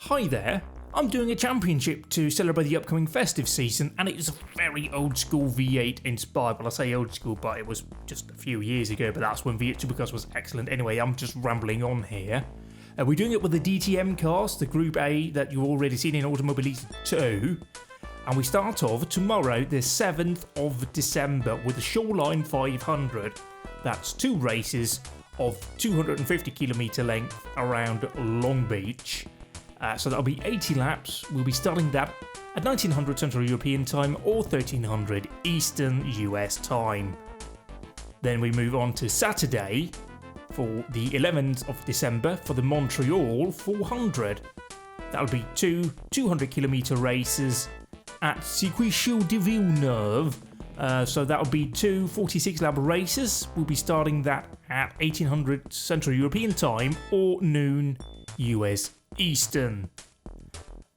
Hi there, I'm doing a championship to celebrate the upcoming festive season, and it's a very old school V8 inspired. Well, I say old school, but it was just a few years ago, but that's when V8 Supercars was excellent. Anyway, I'm just rambling on here. We're doing it with the DTM cars, the Group A that you've already seen in Automobility 2. And we start off tomorrow, the 7th of December, with the Shoreline 500. That's 2 races of 250 kilometre length around Long Beach. So that'll be 80 laps. We'll be starting that at 1900 Central European Time or 1300 Eastern US Time. Then we move on to Saturday for the 11th of December for the Montreal 400. That'll be 2 200 kilometre races at Circuit de Villeneuve. So that'll be 2 46 lap races. We'll be starting that at 1800 Central European Time or noon US Eastern.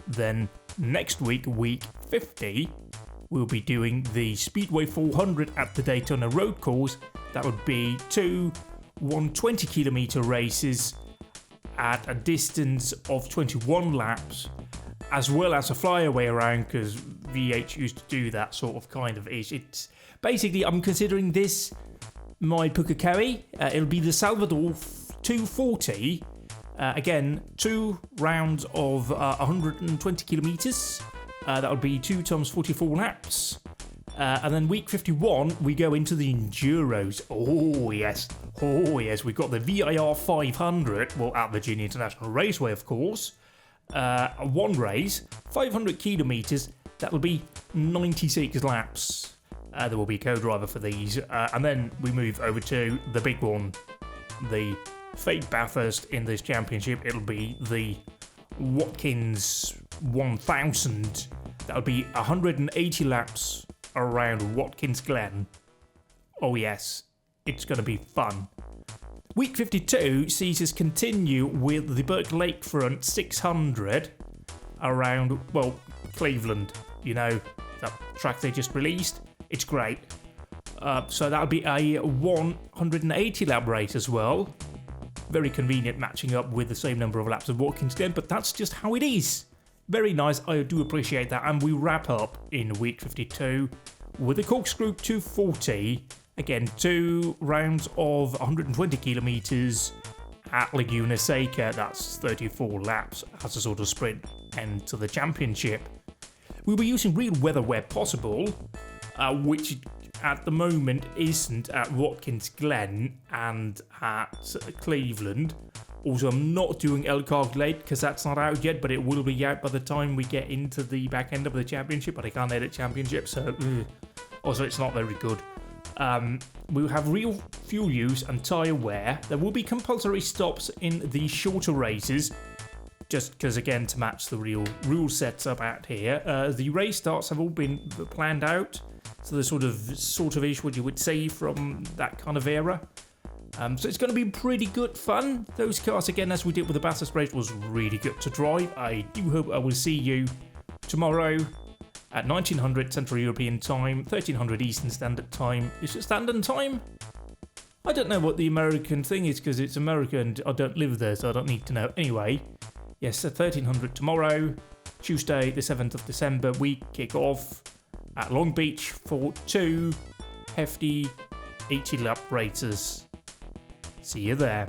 Then next week, week 50, we'll be doing the Speedway 400 at the Daytona Road Course. That would be 2 120 kilometre races at a distance of 21 laps, as well as a flyaway around, because V8 used to do that sort of kind of ish. It's basically, I'm considering this my Pukakari. It'll be the Salvador 240. Again, 2 rounds of 120 kilometres. That would be 2 times 44 laps. And then week 51, we go into the Enduros. Oh yes, we've got the VIR 500, well, at Virginia International Raceway, of course. One race, 500 kilometres, that'll be 96 laps. There will be a co-driver for these. And then we move over to the big one, the Fate Bathurst in this championship. It'll be the Watkins 1000. That'll be 180 laps around Watkins Glen. Oh yes, it's going to be fun. Week 52 sees us continue with the Burke Lakefront 600 around, well, Cleveland. You know, that track they just released. It's great. So that'll be a 180 lap race as well. Very convenient, matching up with the same number of laps of Watkins Glen, but that's just how it is. Very nice, I do appreciate that. And we wrap up in week 52 with the Corkscrew 240. Again, 2 rounds of 120 kilometres at Laguna Seca. That's 34 laps as a sort of sprint end to the championship. We'll be using real weather where possible, which at the moment isn't at Watkins Glen and at Cleveland. Also, I'm not doing El Calculate because that's not out yet, but it will be out by the time we get into the back end of the championship, but I can't edit championship, so also it's not very good. We'll have real fuel use and tyre wear. There will be compulsory stops in the shorter races, just because, again, to match the real rule sets up out here. The race starts have all been planned out, so the sort of ish what you would say from that kind of era. So it's going to be pretty good fun. Those cars, again, as we did with the Bathurst race, was really good to drive. I do hope I will see you tomorrow at 1900 Central European Time, 1300 Eastern Standard Time. Is it Standard Time? I don't know what the American thing is because it's America and I don't live there, so I don't need to know. Anyway, yes, so 1300 tomorrow, Tuesday the 7th of December, we kick off at Long Beach for 2 hefty 80 lap races. See you there.